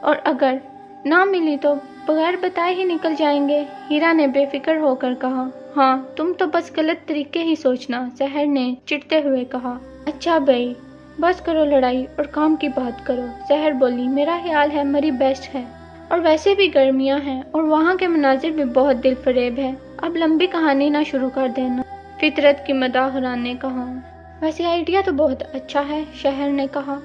اور اگر نہ ملی تو بغیر بتائے ہی نکل جائیں گے، ہیرا نے بے فکر ہو کر کہا۔ ہاں، تم تو بس غلط طریقے ہی سوچنا، سحر نے چڑھتے ہوئے کہا۔ اچھا بھائی، بس کرو لڑائی اور کام کی بات کرو، سحر بولی۔ میرا خیال ہے مری بیسٹ ہے، اور ویسے بھی گرمیاں ہیں اور وہاں کے مناظر بھی بہت دل فریب ہے۔ اب لمبی کہانی نہ شروع کر دینا، فطرت کی مداحران نے کہا۔ ویسے آئیڈیا تو بہت اچھا ہے، شہر نے کہا۔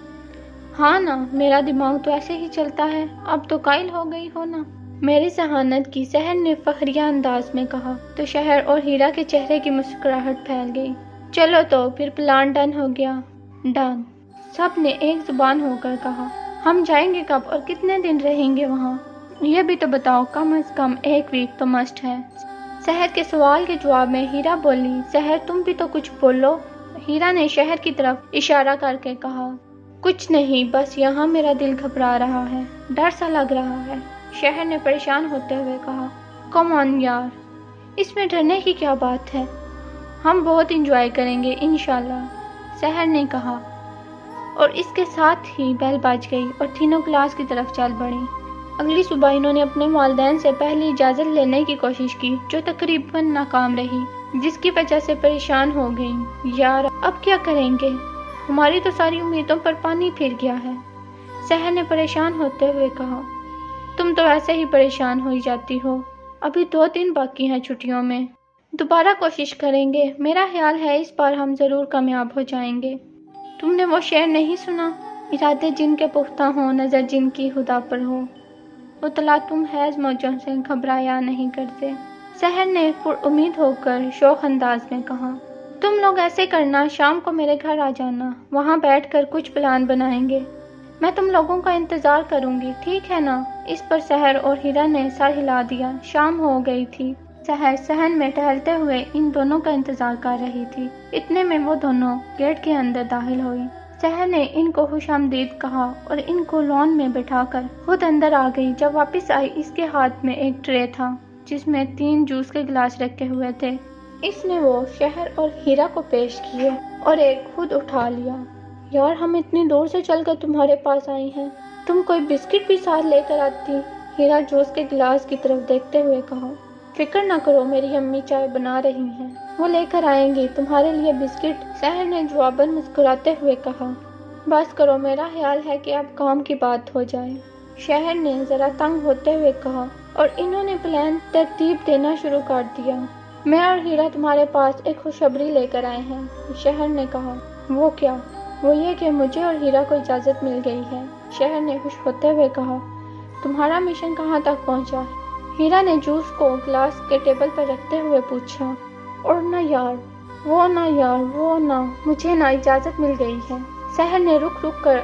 ہاں نا، میرا دماغ تو ایسے ہی چلتا ہے، اب تو قائل ہو گئی ہو نا، میری ذہانت کی، سحر نے فخریہ انداز میں کہا۔ تو شہر اور ہیرا کے چہرے کی مسکراہٹ پھیل گئی۔ چلو تو پھر پلان ڈن ہو گیا۔ ڈن، سب نے ایک زبان ہو کر کہا۔ ہم جائیں گے کب اور کتنے دن رہیں گے وہاں؟ یہ بھی تو بتاؤ، کم از کم 1 ویک تو مسٹ ہے۔ سحر کے سوال کے جواب میں ہیرا بولی۔ سحر تم بھی تو کچھ بولو، ہیرا نے شہر کی طرف اشارہ کر کے کہا۔ کچھ نہیں، بس یہاں میرا دل گھبرا رہا ہے، ڈر سا لگ رہا ہے، شہر نے پریشان ہوتے ہوئے کہا۔ کم آن یار، اس میں ڈرنے کی کیا بات ہے، ہم بہت انجوائے کریں گے انشاءاللہ، سحر نے کہا۔ اور اس کے ساتھ ہی بیل بج گئی اور تینوں کلاس کی طرف چل پڑیں۔ اگلی صبح انہوں نے اپنے والدین سے پہلی اجازت لینے کی کوشش کی، جو تقریباً ناکام رہی، جس کی وجہ سے پریشان ہو گئیں۔ یار اب کیا کریں گے، ہماری تو ساری امیدوں پر پانی پھر گیا ہے، سحر نے پریشان ہوتے ہوئے کہا۔ تم تو ایسے ہی پریشان ہو جاتی ہو، ابھی 2 دن باقی ہیں چھٹیوں میں، دوبارہ کوشش کریں گے، میرا خیال ہے اس بار ہم ضرور کامیاب ہو جائیں گے۔ تم نے وہ شعر نہیں سنا، ارادے جن کے پختہ ہوں، نظر جن کی خدا پر ہو، اطلاع تم حیض موجوں سے گھبرایا نہیں کرتے، سحر نے پر امید ہو کر شوخ انداز میں کہا۔ تم لوگ ایسے کرنا، شام کو میرے گھر آ جانا، وہاں بیٹھ کر کچھ پلان بنائیں گے، میں تم لوگوں کا انتظار کروں گی، ٹھیک ہے نا؟ اس پر سحر اور ہیرا نے سر ہلا دیا۔ شام ہو گئی تھی، سحر صحن میں ٹہلتے ہوئے ان دونوں کا انتظار کر رہی تھی، اتنے میں وہ دونوں گیٹ کے اندر داخل ہوئی۔ سحر نے ان کو خوش آمدید کہا اور ان کو لان میں بٹھا کر خود اندر آ گئی۔ جب واپس آئی، اس کے ہاتھ میں ایک ٹرے تھا جس میں 3 جوس کے گلاس رکھے ہوئے تھے۔ اس نے وہ شہر اور ہیرا کو پیش کیے اور ایک خود اٹھا لیا۔ یار ہم اتنی دور سے چل کر تمہارے پاس آئی ہیں، تم کوئی بسکٹ بھی ساتھ لے کر آتی، ہیرا جوس کے گلاس کی طرف دیکھتے ہوئے کہا۔ فکر نہ کرو، میری امی چائے بنا رہی ہیں، وہ لے کر آئیں گی تمہارے لیے بسکٹ، سحر نے جواباً مسکراتے ہوئے کہا۔ بس کرو، میرا خیال ہے کہ اب کام کی بات ہو جائے، شہر نے ذرا تنگ ہوتے ہوئے کہا، اور انہوں نے پلان ترتیب دینا شروع کر دیا۔ میں اور ہیرا تمہارے پاس ایک خوشخبری لے کر آئے ہیں، شہر نے کہا۔ وہ کیا؟ وہ یہ کہ مجھے اور ہیرا کو اجازت مل گئی ہے، شہر نے خوش ہوتے ہوئے کہا۔ تمہارا مشن کہاں تک پہنچا؟ ہیرا نے جوس کو گلاس کے ٹیبل پر رکھتے ہوئے پوچھا۔ اور نہ یار، وہ نہ، مجھے نہ اجازت مل گئی ہے، سحر نے رک کر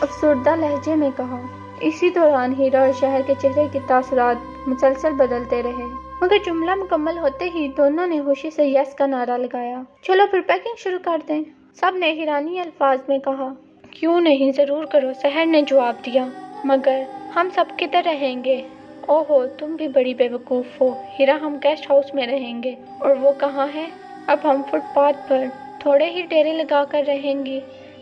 افسردہ لہجے میں کہا۔ اسی دوران ہیرا اور شہر کے چہرے کے تاثرات مسلسل بدلتے رہے، مگر جملہ مکمل ہوتے ہی دونوں نے خوشی سے یس کا نعرہ لگایا۔ چلو پھر پیکنگ شروع کر دیں، سب نے حیرانی الفاظ میں کہا۔ کیوں نہیں، ضرور کرو، سحر نے جواب دیا، مگر ہم سب کدھر رہیں گے؟ اوہو، تم بھی بڑی بیوقوف ہو، ہیرا ہم گیسٹ ہاؤس میں رہیں گے، اور وہ کہاں ہے؟ اب ہم فٹ پاتھ پر تھوڑے ہی ڈیرے لگا کر رہیں گے،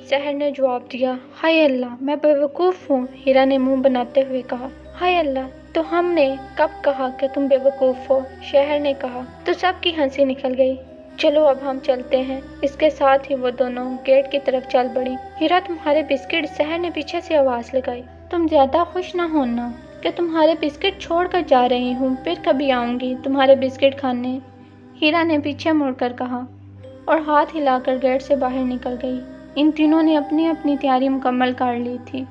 سحر نے جواب دیا۔ ہائے اللہ، میں بیوقوف ہوں، ہیرا نے منہ بناتے ہوئے کہا۔ ہائے اللہ، تو ہم نے کب کہا کہ تم بیوقوف ہو، شہر نے کہا۔ تو سب کی ہنسی نکل گئی۔ چلو اب ہم چلتے ہیں، اس کے ساتھ ہی وہ دونوں گیٹ کی طرف چل پڑی۔ ہیرا تمہارے بسکٹ، سحر نے پیچھے سے آواز لگائی۔ تم زیادہ خوش نہ ہونا کہ تمہارے بسکٹ چھوڑ کر جا رہی ہوں، پھر کبھی آؤں گی تمہارے بسکٹ کھانے، ہیرا نے پیچھے مڑ کر کہا، اور ہاتھ ہلا کر گیٹ سے باہر نکل گئی۔ ان تینوں نے اپنی اپنی تیاری مکمل کر لی تھی،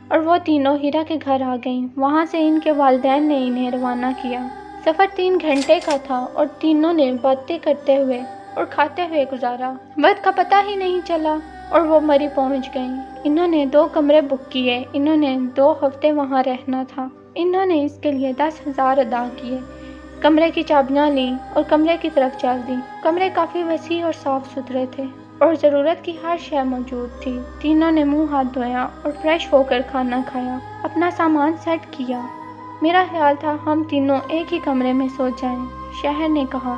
اور وہ تینوں ہیرا کے گھر آ گئیں۔ وہاں سے ان کے والدین نے انہیں روانہ کیا۔ سفر 3 گھنٹے کا تھا اور تینوں نے باتیں کرتے ہوئے اور کھاتے ہوئے گزارا، وقت کا پتہ ہی نہیں چلا، اور وہ مری پہنچ گئیں۔ انہوں نے 2 کمرے بک کیے، انہوں نے 2 ہفتے وہاں رہنا تھا، انہوں نے اس کے لیے 10,000 ادا کیے، کمرے کی چابیاں لیں اور کمرے کی طرف چل دیں۔ کمرے کافی وسیع اور صاف ستھرے تھے اور ضرورت کی ہر شے موجود تھی۔ تینوں نے منہ ہاتھ دھویا اور فریش ہو کر کھانا کھایا، اپنا سامان سیٹ کیا۔ میرا خیال تھا ہم تینوں ایک ہی کمرے میں سو جائیں، شہر نے کہا۔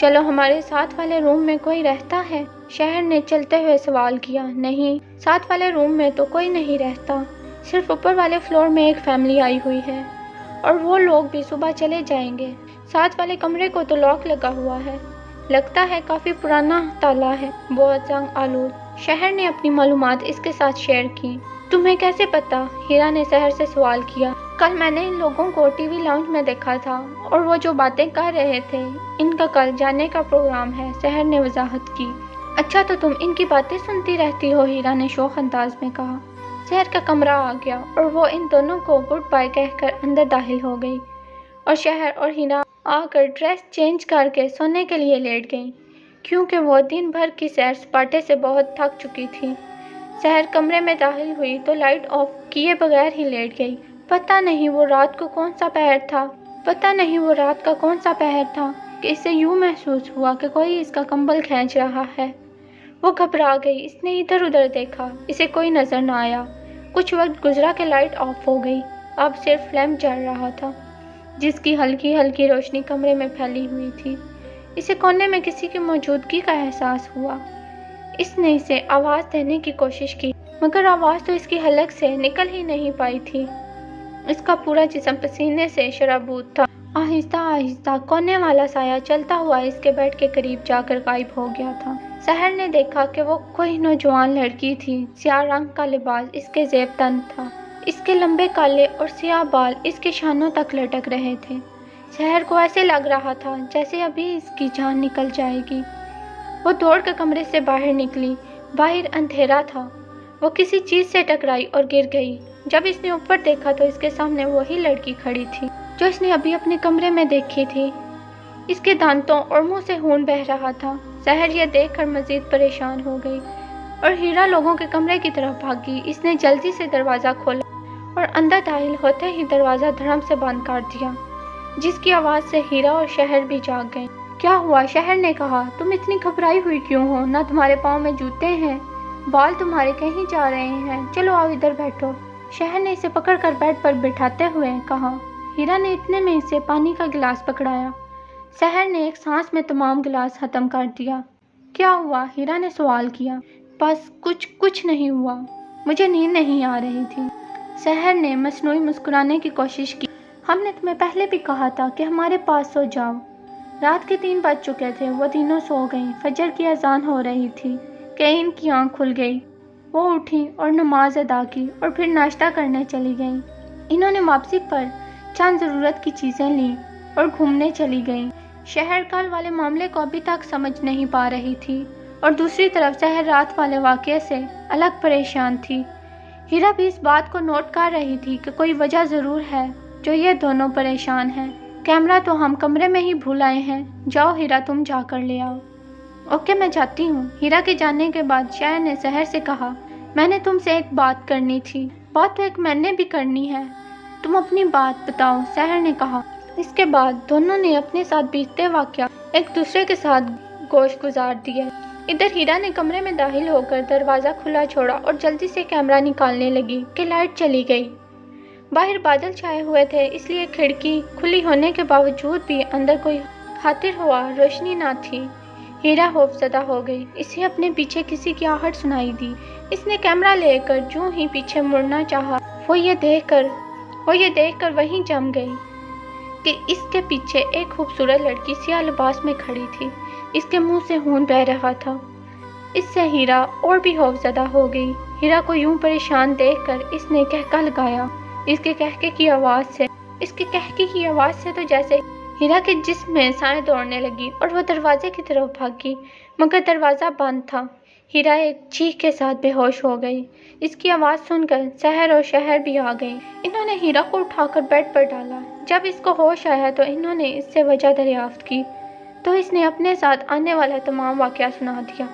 چلو ہمارے ساتھ والے روم میں کوئی رہتا ہے؟ شہر نے چلتے ہوئے سوال کیا۔ نہیں، ساتھ والے روم میں تو کوئی نہیں رہتا، صرف اوپر والے فلور میں ایک فیملی آئی ہوئی ہے اور وہ لوگ بھی صبح چلے جائیں گے۔ ساتھ والے کمرے کو تو لاک لگا ہوا ہے، لگتا ہے کافی پرانا تالا ہے، بہت زنگ آلود۔ شہر نے اپنی معلومات اس کے ساتھ شیئر کی۔ تمہیں کیسے پتا؟ ہیرا نے سحر سے سوال کیا۔ کل میں نے ان لوگوں کو ٹی وی لاؤنج میں دیکھا تھا اور وہ جو باتیں کر رہے تھے ان کا کل جانے کا پروگرام ہے، سحر نے وضاحت کی۔ اچھا تو تم ان کی باتیں سنتی رہتی ہو؟ ہیرا نے شوخ انداز میں کہا۔ سحر کا کمرہ آ گیا اور وہ ان دونوں کو گڈ بائی کہہ کر اندر داخل ہو گئی اور شہر اور ہیرا آ کر ڈریس چینج کر کے سونے کے لیے لیٹ گئیں کیونکہ وہ دن بھر کی سیر سپاٹے سے بہت تھک چکی تھی۔ سحر کمرے میں داخل ہوئی تو لائٹ آف کیے بغیر ہی لیٹ گئی۔ پتہ نہیں وہ رات کا کون سا پہر تھا کہ اسے یوں محسوس ہوا کہ کوئی اس کا کمبل کھینچ رہا ہے۔ وہ گھبرا گئی، اس نے ادھر ادھر دیکھا، اسے کوئی نظر نہ آیا۔ کچھ وقت گزرا کہ لائٹ آف ہو گئی، اب صرف لیمپ جل رہا تھا جس کی ہلکی ہلکی روشنی کمرے میں پھیلی ہوئی تھی۔ اسے کونے میں کسی کی موجودگی کا احساس ہوا۔ اس نے اسے آواز دینے کی کوشش کی مگر آواز تو اس کی حلق سے نکل ہی نہیں پائی تھی۔ اس کا پورا جسم پسینے سے شرابور تھا۔ آہستہ آہستہ کونے والا سایہ چلتا ہوا اس کے بیڈ کے قریب جا کر غائب ہو گیا تھا۔ سحر نے دیکھا کہ وہ کوئی نوجوان لڑکی تھی۔ سیاہ رنگ کا لباس اس کے زیب تن تھا، اس کے لمبے کالے اور سیاہ بال اس کے شانوں تک لٹک رہے تھے۔ سحر کو ایسے لگ رہا تھا جیسے ابھی اس کی جان نکل جائے گی۔ وہ دوڑ کر کمرے سے باہر نکلی۔ باہر اندھیرا تھا۔ وہ کسی چیز سے ٹکرائی اور گر گئی۔ جب اس نے اوپر دیکھا تو اس کے سامنے وہی لڑکی کھڑی تھی جو اس نے ابھی اپنے کمرے میں دیکھی تھی۔ اس کے دانتوں اور منہ سے خون بہہ رہا تھا۔ سحر یہ دیکھ کر مزید پریشان ہو گئی اور ہیرا لوگوں کے کمرے کی طرف بھاگی۔ اس نے جلدی سے دروازہ کھولا اور اندر داخل ہوتے ہی دروازہ دھڑم سے بند کر دیا، جس کی آواز سے ہیرا اور شہر بھی جاگ گئے۔ کیا ہوا؟ شہر نے کہا۔ تم اتنی گھبرائی ہوئی کیوں ہو؟ نہ تمہارے پاؤں میں جوتے ہیں، بال تمہارے کہیں جا رہے ہیں، چلو آؤ ادھر بیٹھو۔ شہر نے اسے پکڑ کر بیڈ پر بٹھاتے ہوئے کہا۔ ہیرا نے اتنے میں اسے پانی کا گلاس پکڑایا۔ سحر نے ایک سانس میں تمام گلاس ختم کر دیا۔ کیا ہوا؟ ہیرا نے سوال کیا۔ بس کچھ نہیں ہوا، مجھے نیند نہیں آ رہی تھی۔ سحر نے مصنوعی مسکرانے کی کوشش کی۔ ہم نے تمہیں پہلے بھی کہا تھا کہ ہمارے پاس سو جاؤ۔ رات کے 3 بج چکے تھے، وہ تینوں سو گئیں۔ فجر کی اذان ہو رہی تھی کہ ان کی آنکھ کھل گئی۔ وہ اٹھیں اور نماز ادا کی اور پھر ناشتہ کرنے چلی گئیں۔ انہوں نے واپسی پر چند ضرورت کی چیزیں لیں اور گھومنے چلی گئیں۔ شہر کل والے معاملے کو ابھی تک سمجھ نہیں پا رہی تھی اور دوسری طرف سحر رات والے واقعے سے الگ پریشان تھی۔ ہیرا بھی اس بات کو نوٹ کر رہی تھی کہ کوئی وجہ ضرور ہے جو یہ دونوں پریشان ہیں۔ کیمرہ تو ہم کمرے میں ہی بھول آئے ہیں، جاؤ ہیرا تم جا کر لے آؤ۔ اوکے میں جاتی ہوں۔ ہیرا کے جانے کے بعد شہر نے سحر سے کہا، میں نے تم سے ایک بات کرنی تھی۔ بات تو ایک میں نے بھی کرنی ہے، تم اپنی بات بتاؤ، سحر نے کہا۔ اس کے بعد دونوں نے اپنے ساتھ بیتتے واقعات ایک دوسرے کے ساتھ گوش گزار دیے۔ ادھر ہیرا نے کمرے میں داخل ہو کر دروازہ کھلا چھوڑا اور جلدی سے کیمرہ نکالنے لگی کہ لائٹ چلی گئی۔ باہر بادل چھائے ہوئے تھے، اس لیے کھڑکی کھلی ہونے کے باوجود بھی اندر کوئی خاطر ہوا روشنی نہ تھی۔ ہیرا خوفزدہ ہو گئی، اسے اپنے پیچھے کسی کی آہٹ سنائی دی۔ اس نے کیمرہ لے کر جوں ہی پیچھے مڑنا چاہا، وہ یہ دیکھ کر وہیں جم گئی کہ اس کے پیچھے ایک خوبصورت لڑکی سیاہ لباس میں کھڑی تھی۔ اس کے منہ سے خون بہہ رہا تھا۔ اس سے ہیرا اور بھی خوفزدہ ہو گئی۔ ہیرا کو یوں پریشان دیکھ کر اس نے کہکا لگایا۔ اس کے کہکے کی آواز سے تو جیسے ہیرا کے جسم میں سائیں دوڑنے لگی اور وہ دروازے کی طرف بھاگی مگر دروازہ بند تھا۔ ہیرا ایک چیخ کے ساتھ بے ہوش ہو گئی۔ اس کی آواز سن کر سحر اور شہر بھی آ گئے۔ انہوں نے ہیرا کو اٹھا کر بیڈ پر ڈالا۔ جب اس کو ہوش آیا تو انہوں نے اس سے وجہ دریافت کی تو اس نے اپنے ساتھ آنے والا تمام واقعہ سنا دیا۔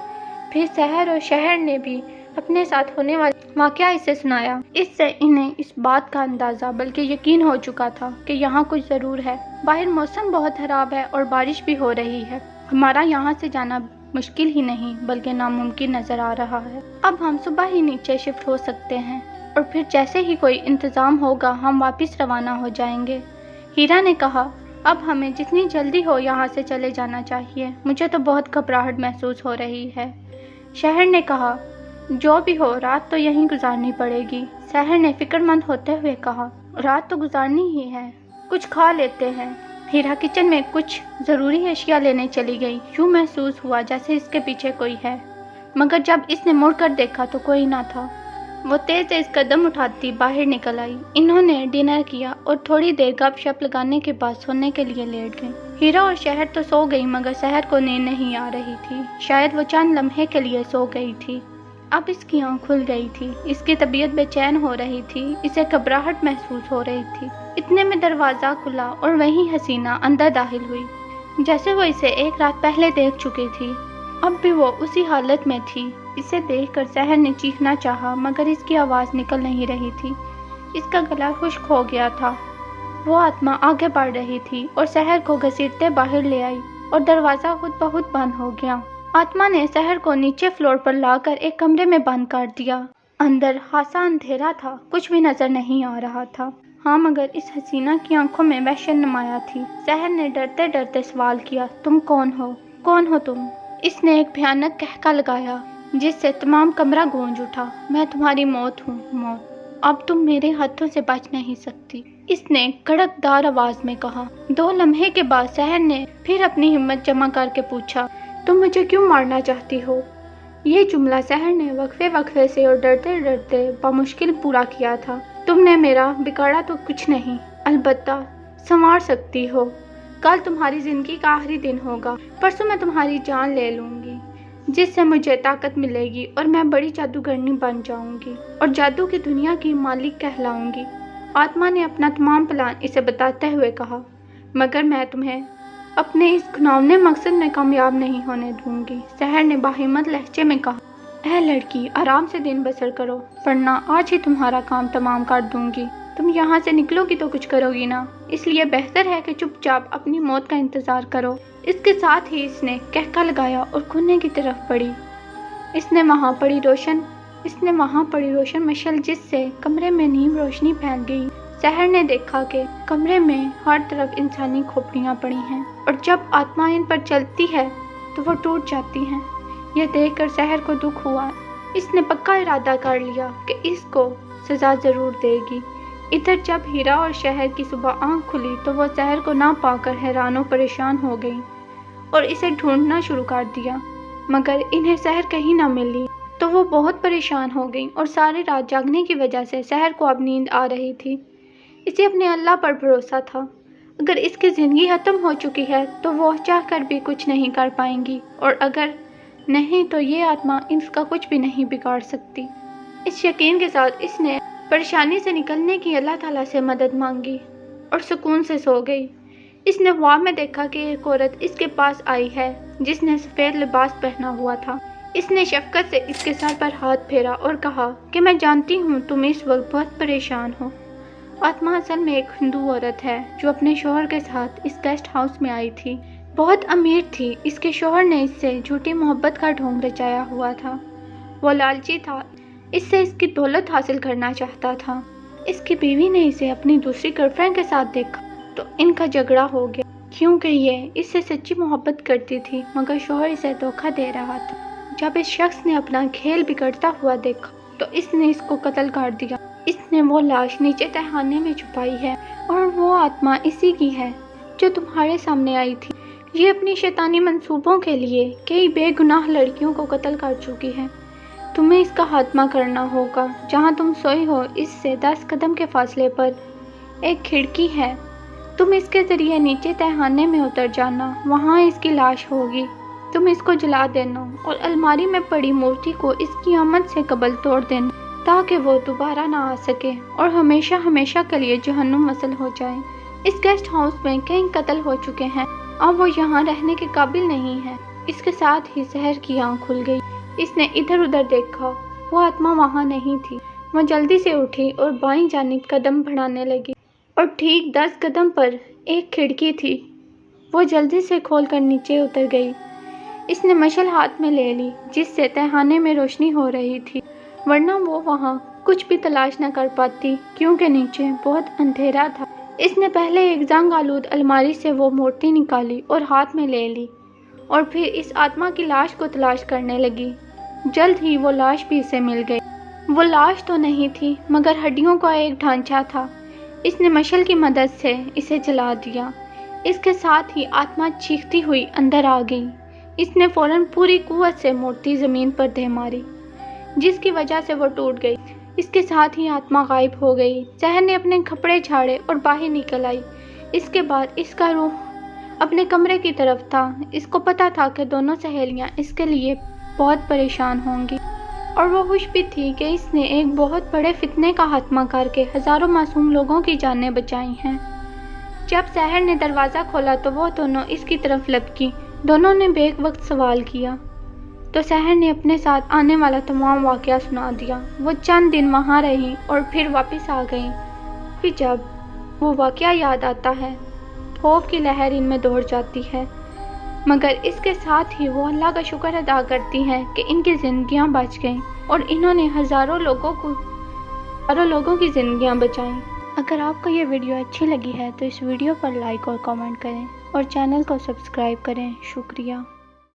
پھر سحر اور شہر نے بھی اپنے ساتھ ہونے والا واقعہ اسے سنایا۔ اس سے انہیں اس بات کا اندازہ بلکہ یقین ہو چکا تھا کہ یہاں کچھ ضرور ہے۔ باہر موسم بہت خراب ہے اور بارش بھی ہو رہی ہے۔ ہمارا یہاں سے جانا مشکل ہی نہیں بلکہ ناممکن نظر آ رہا ہے۔ اب ہم صبح ہی نیچے شفٹ ہو سکتے ہیں اور پھر جیسے ہی کوئی انتظام ہوگا ہم واپس روانہ ہو جائیں گے۔ ہیرا نے کہا، اب ہمیں جتنی جلدی ہو یہاں سے چلے جانا چاہیے، مجھے تو بہت گھبراہٹ محسوس ہو رہی ہے۔ شہر نے کہا، جو بھی ہو رات تو یہیں گزارنی پڑے گی۔ سحر نے فکر مند ہوتے ہوئے کہا، رات تو گزارنی ہی ہے، کچھ کھا لیتے ہیں۔ ہیرا کچن میں کچھ ضروری اشیاء لینے چلی گئی۔ یوں محسوس ہوا جیسے اس کے پیچھے کوئی ہے، مگر جب اس نے مڑ کر دیکھا تو کوئی نہ تھا۔ وہ تیز تیز قدم اٹھاتی باہر نکل آئی۔ انہوں نے ڈنر کیا اور تھوڑی دیر گپ شپ لگانے کے بعد سونے کے لیے لیٹ گئی۔ ہیرا اور شہر تو سو گئی مگر سحر کو نیند نہیں آ رہی تھی۔ شاید وہ چند لمحے کے لیے سو گئی تھی۔ اب اس کی آنکھ کھل گئی تھی۔ اس کی طبیعت بے چین ہو رہی تھی، اسے گھبراہٹ محسوس ہو رہی تھی۔ اتنے میں دروازہ کھلا اور وہی حسینہ اندر داخل ہوئی، جیسے وہ اسے ایک رات پہلے دیکھ چکی تھی۔ اب بھی وہ اسی حالت میں تھی۔ اسے دیکھ کر سحر نے چیخنا چاہا مگر اس کی آواز نکل نہیں رہی تھی، اس کا گلا خشک ہو گیا تھا۔ وہ آتما آگے بڑھ رہی تھی اور سحر کو گھسیٹتے باہر لے آئی اور دروازہ خود بخود بند ہو گیا۔ آتما نے سحر کو نیچے فلور پر لا کر ایک کمرے میں بند کر دیا۔ اندر خاصا اندھیرا تھا، کچھ بھی نظر نہیں آ رہا تھا۔ ہاں مگر اس حسینہ کی آنکھوں میں وحشت نمایاں تھی۔ سحر نے ڈرتے ڈرتے سوال کیا، تم کون ہو؟ کون ہو تم؟ اس نے ایک بھیانک قہقہ لگایا جس سے تمام کمرہ گونج اٹھا۔ میں تمہاری موت ہوں، موت۔ اب تم میرے ہاتھوں سے بچ نہیں سکتی، اس نے کڑک دار آواز میں کہا۔ 2 لمحے کے بعد سحر نے پھر اپنی ہمت جمع کر کے پوچھا، تم مجھے کیوں مارنا چاہتی ہو؟ یہ جملہ سحر نے وقفے وقفے سے اور ڈرتے ڈرتے بمشکل پورا کیا تھا۔ تم نے میرا بگاڑا تو کچھ نہیں، البتہ سنوار سکتی ہو۔ کل تمہاری زندگی کا آخری دن ہوگا، پرسوں میں تمہاری جان لے لوں گی، جس سے مجھے طاقت ملے گی اور میں بڑی جادوگرنی بن جاؤں گی اور جادو کی دنیا کی مالک کہلاؤں گی۔ آتما نے اپنا تمام پلان اسے بتاتے ہوئے کہا، مگر میں تمہیں اپنے اس گھناؤنے مقصد میں کامیاب نہیں ہونے دوں گی۔ سحر نے باہمت لہجے میں کہا، اے لڑکی، آرام سے دن بسر کرو ورنہ آج ہی تمہارا کام تمام کر دوں گی۔ تم یہاں سے نکلو گی تو کچھ کرو گی نا، اس لیے بہتر ہے کہ چپ چاپ اپنی موت کا انتظار کرو۔ اس کے ساتھ ہی اس نے قہقہ لگایا اور کونے کی طرف بڑھی۔ اس نے وہاں پڑی روشن مشعل جس سے کمرے میں نیم روشنی پھیل گئی۔ سحر نے دیکھا کہ کمرے میں ہر طرف انسانی کھوپڑیاں پڑی ہیں اور جب آتما ان پر چلتی ہے تو وہ ٹوٹ جاتی ہیں۔ یہ دیکھ کر سحر کو دکھ ہوا۔ اس نے پکا ارادہ کر لیا کہ اس کو سزا ضرور دے گی۔ ادھر جب ہیرا اور شہر کی صبح آنکھ کھلی تو وہ سحر کو نہ پا کر حیران و پریشان ہو گئی اور اسے ڈھونڈنا شروع کر دیا، مگر انہیں سحر کہیں نہ ملی تو وہ بہت پریشان ہو گئی اور ساری رات جاگنے کی وجہ سے سحر کو اب نیند آ رہی تھی۔ اسے اپنے اللہ پر بھروسہ تھا، اگر اس کی زندگی ختم ہو چکی ہے تو وہ چاہ کر بھی کچھ نہیں کر پائیں گی اور اگر نہیں تو یہ آتما اس کا کچھ بھی نہیں بگاڑ سکتی۔ اس یقین کے ساتھ اس نے پریشانی سے نکلنے کی اللہ تعالیٰ سے مدد مانگی اور سکون سے سو گئی۔ اس نے خواب میں دیکھا کہ ایک عورت اس کے پاس آئی ہے جس نے سفید لباس پہنا ہوا تھا۔ اس نے شفقت سے اس کے سر پر ہاتھ پھیرا اور کہا کہ میں جانتی ہوں تم اس وقت بہت پریشان ہو۔ آتما اصل میں ایک ہندو عورت ہے جو اپنے شوہر کے ساتھ اس گیسٹ ہاؤس میں آئی تھی۔ بہت امیر تھی، اس کے شوہر نے اس سے جھوٹی محبت کا ڈھونگ رچایا ہوا تھا۔ وہ لالچی تھا، اس سے اس کی دولت حاصل کرنا چاہتا تھا۔ اس کی بیوی نے اسے اپنی دوسری گرل فرینڈ کے ساتھ دیکھا تو ان کا جھگڑا ہو گیا کیونکہ یہ اس سے سچی محبت کرتی تھی مگر شوہر اسے دھوکہ دے رہا تھا۔ جب اس شخص نے اپنا کھیل بگڑتا ہوا دیکھا تو اس نے اس کو قتل کر دیا۔ اس نے وہ لاش نیچے تہخانے میں چھپائی ہے اور وہ آتما اسی کی ہے جو تمہارے سامنے آئی تھی۔ یہ اپنی شیطانی منصوبوں کے لیے کئی بے گناہ لڑکیوں کو قتل کر چکی ہے۔ تمہیں اس کا خاتمہ کرنا ہوگا۔ جہاں تم سوئی ہو اس سے 10 قدم کے فاصلے پر ایک کھڑکی ہے، تم اس کے ذریعے نیچے تہخانے میں اتر جانا، وہاں اس کی لاش ہوگی۔ تم اس کو جلا دینا اور الماری میں پڑی مورتی کو اس کی آمد سے قبل توڑ دینا تاکہ وہ دوبارہ نہ آ سکے اور ہمیشہ ہمیشہ کے لیے جہنم وصل ہو جائے۔ اس گیسٹ ہاؤس میں کئی قتل ہو چکے ہیں، اب وہ یہاں رہنے کے قابل نہیں ہے۔ اس کے ساتھ ہی سحر کی آنکھ کھل گئی۔ اس نے ادھر ادھر دیکھا، وہ آتما وہاں نہیں تھی۔ وہ جلدی سے اٹھی اور بائیں جانب قدم بڑھانے لگی اور ٹھیک 10 قدم پر ایک کھڑکی تھی، وہ جلدی سے کھول کر نیچے اتر گئی۔ اس نے مشعل ہاتھ میں لے لی جس سے تہخانے میں روشنی ہو رہی تھی، ورنہ وہ وہاں کچھ بھی تلاش نہ کر پاتی کیونکہ نیچے بہت اندھیرا تھا۔ اس نے پہلے ایک زنگ آلود الماری سے وہ مورتی نکالی اور ہاتھ میں لے لی اور پھر اس آتما کی لاش کو تلاش کرنے لگی۔ جلد ہی وہ لاش بھی اسے مل گئی۔ وہ لاش تو نہیں تھی مگر ہڈیوں کا ایک ڈھانچہ تھا۔ اس نے مشعل کی مدد سے اسے جلا دیا۔ اس کے ساتھ ہی آتما چیختی ہوئی اندر آ گئی۔ اس نے فوراً پوری قوت سے مورتی زمین پر دے ماری جس کی وجہ سے وہ ٹوٹ گئی۔ اس کے ساتھ ہی آتما غائب ہو گئی۔ سحر نے اپنے کپڑے جھاڑے اور باہر نکل آئی۔ اس کے بعد اس کا روح اپنے کمرے کی طرف تھا۔ اس کو پتا تھا کہ دونوں سہیلیاں اس کے لیے بہت پریشان ہوں گی اور وہ خوش بھی تھی کہ اس نے ایک بہت بڑے فتنے کا خاتمہ کر کے ہزاروں معصوم لوگوں کی جانیں بچائی ہیں۔ جب سحر نے دروازہ کھولا تو وہ دونوں اس کی طرف لپکی۔ دونوں نے بیک وقت سوال کیا تو سحر نے اپنے ساتھ آنے والا تمام واقعہ سنا دیا۔ وہ چند دن وہاں رہی اور پھر واپس آ گئیں۔ پھر جب وہ واقعہ یاد آتا ہے خوف کی لہر ان میں دوڑ جاتی ہے، مگر اس کے ساتھ ہی وہ اللہ کا شکر ادا کرتی ہیں کہ ان کی زندگیاں بچ گئیں اور انہوں نے ہزاروں لوگوں کی زندگیاں بچائیں۔ اگر آپ کو یہ ویڈیو اچھی لگی ہے تو اس ویڈیو پر لائک اور کمنٹ کریں اور چینل کو سبسکرائب کریں۔ شکریہ۔